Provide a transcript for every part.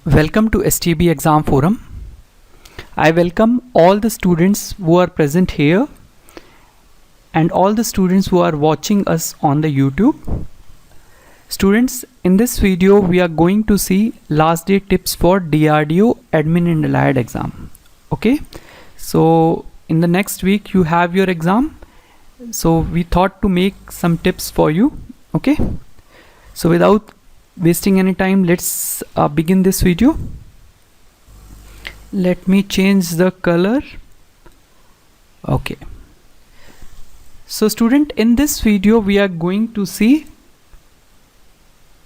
Welcome to STA-B Exam Forum. I welcome all the students who are present here and all the students who are watching us on the YouTube. Students, in this video we are going to see last day tips for DRDO Admin Alied exam. Okay, so in the next week you have your exam, so we thought to make some tips for you. Okay, so without wasting any time, let's begin this video. Let me change the color. Okay, so student, in this video we are going to see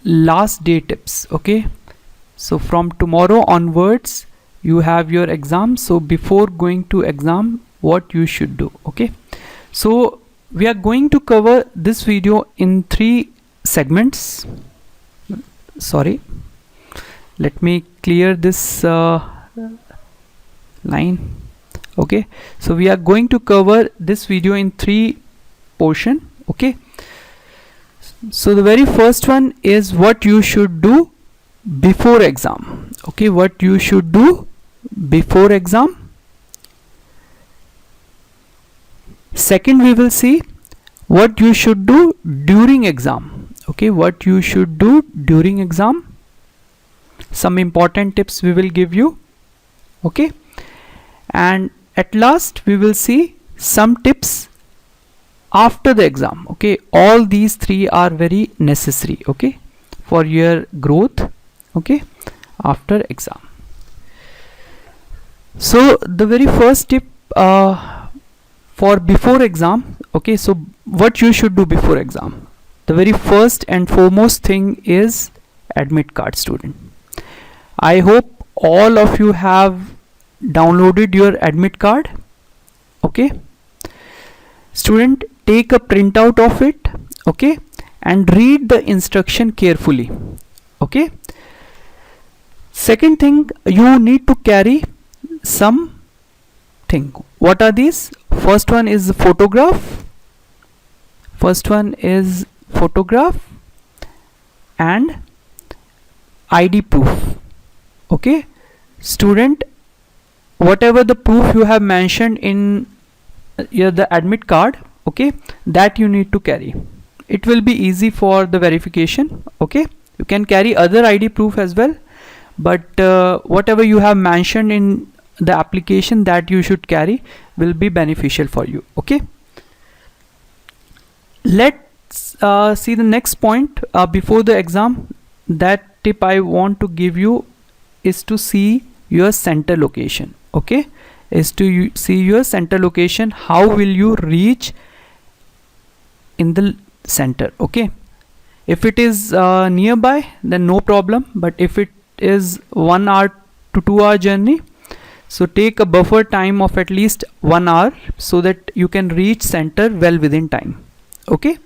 last day tips. Okay, so from tomorrow onwards you have your exam, so before going to exam what you should do. Okay, so we are going to cover this video in 3 segments. Sorry, let me clear this line. Okay, so we are going to cover this video in 3 portion. Okay, so the very first one is what you should do before exam. Okay, what you should do before exam. Second, we will see what you should do during exam. Okay, what you should do during exam. Some important tips we will give you. Okay, and at last we will see some tips after the exam. Okay, all these 3 are very necessary, okay, for your growth, okay, after exam. So the very first tip for before exam. Okay, so what you should do before exam. The very first and foremost thing is admit card, student. I hope all of you have downloaded your admit card. Okay, student, take a printout of it, okay, and read the instruction carefully. Okay, second thing, you need to carry some thing. What are these? First one is photograph. First one is photograph and ID proof. Okay, student, whatever the proof you have mentioned in the admit card, okay, that you need to carry. It will be easy for the verification. Okay, you can carry other ID proof as well, but whatever you have mentioned in the application that you should carry will be beneficial for you. Okay, let's see the next point before the exam. That tip I want to give you is to see your center location. Okay, is to see your center location. How will you reach in the center? Okay, if it is nearby, then no problem, but if it is 1 hour to 2 hour journey, so take a buffer time of at least 1 hour so that you can reach center well within time. Okay,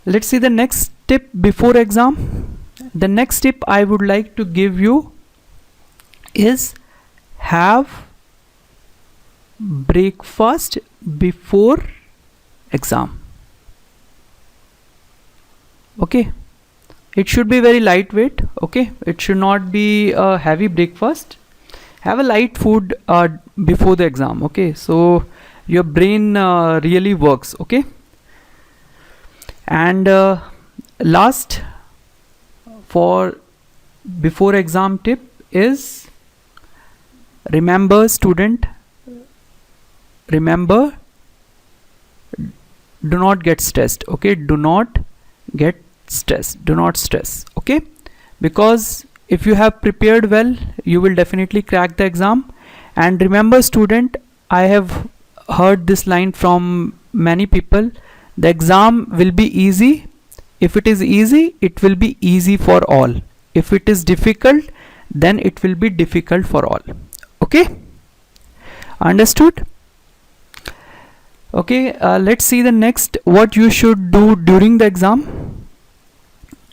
let's see the next tip before exam. The next tip I would like to give you is have breakfast before exam. Okay, it should be very lightweight. Okay, it should not be a heavy breakfast. Have a light food before the exam. Okay, so your brain really works. Okay, and last for before exam tip is, remember student, remember, do not get stressed. Okay, do not get stressed, do not stress. Okay, because if you have prepared well, you will definitely crack the exam. And remember student, I have heard this line from many people: the exam will be easy. If it is easy, it will be easy for all. If it is difficult, then it will be difficult for all. Okay, understood? Okay, let's see the next, what you should do during the exam.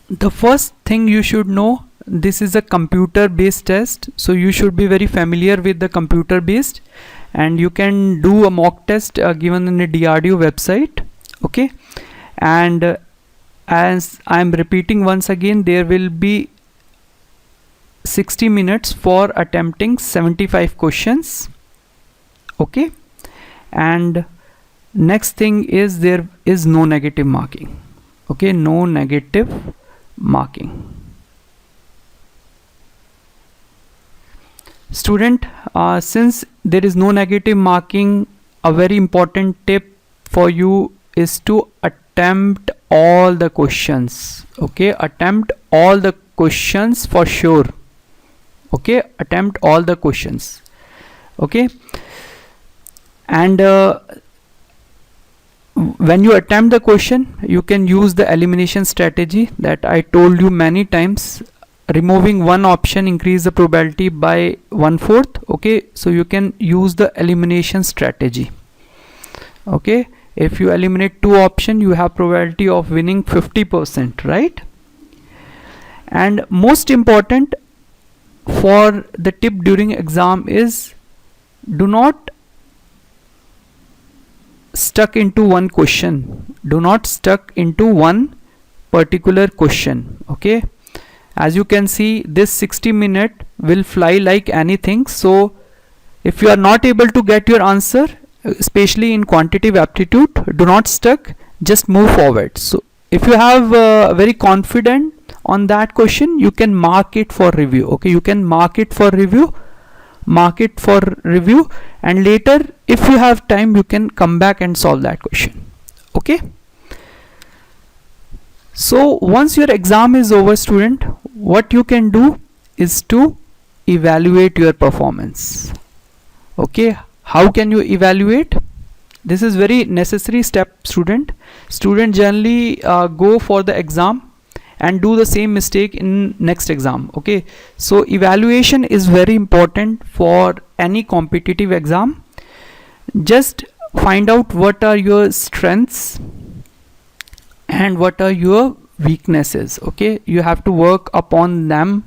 The first thing you should know, this is a computer based test, so you should be very familiar with the computer based, and you can do a mock test given in the DRDO website. Okay, and as I am repeating once again, there will be 60 minutes for attempting 75 questions. Okay, and next thing is there is no negative marking. Okay, no negative marking. Student, since there is no negative marking, a very important tip for you is to attempt all the questions. Okay, attempt all the questions for sure. Okay, attempt all the questions. Okay, and when you attempt the question, you can use the elimination strategy that I told you many times. Removing one option increase the probability by 1/4. Okay, so you can use the elimination strategy. Okay, if you eliminate two options, you have probability of winning 50%, right? And most important for the tip during exam is, do not stuck into one question. Do not stuck into one particular question. Okay, as you can see, this 60 minute will fly like anything. So if you are not able to get your answer, especially in quantitative aptitude, do not stuck, just move forward. So if you have very confident on that question, you can mark it for review. Okay, you can mark it for review, and later if you have time, you can come back and solve that question. Okay, so once your exam is over, student, what you can do is to evaluate your performance. Okay, how can you evaluate? This is very necessary step, student. Student generally go for the exam and do the same mistake in next exam. Okay, so evaluation is very important for any competitive exam. Just find out what are your strengths and what are your weaknesses. Okay, you have to work upon them.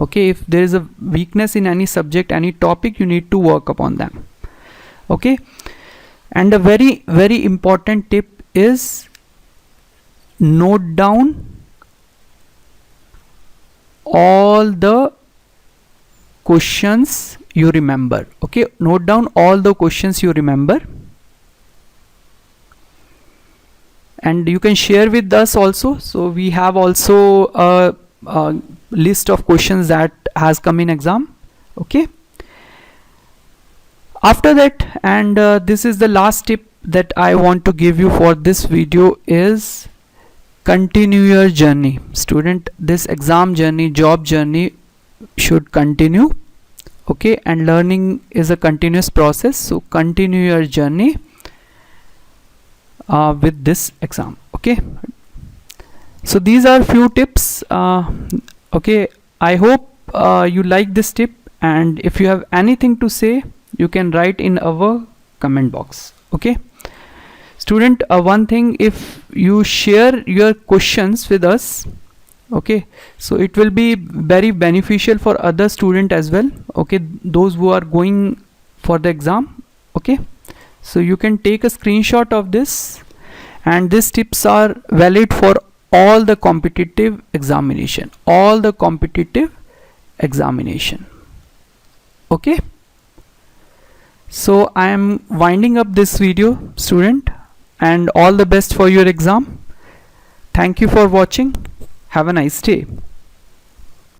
Okay, if there is a weakness in any subject, any topic, you need to work upon them. Okay, and a very important tip is note down all the questions you remember. Okay, note down all the questions you remember, and you can share with us also. So we have also a list of questions that has come in exam. Okay, after that, and this is the last tip that I want to give you for this video, is continue your journey. Student, this exam journey, job journey should continue. Okay, and learning is a continuous process, so continue your journey with this exam. Okay, so these are few tips. Okay, I hope you like this tip, and if you have anything to say, you can write in our comment box. Okay, student, one thing, if you share your questions with us, okay, so it will be very beneficial for other student as well. Okay, those who are going for the exam. Okay, so you can take a screenshot of this, and these tips are valid for all the competitive examination, Okay, so I am winding up this video, student, and all the best for your exam. Thank you for watching. Have a nice day.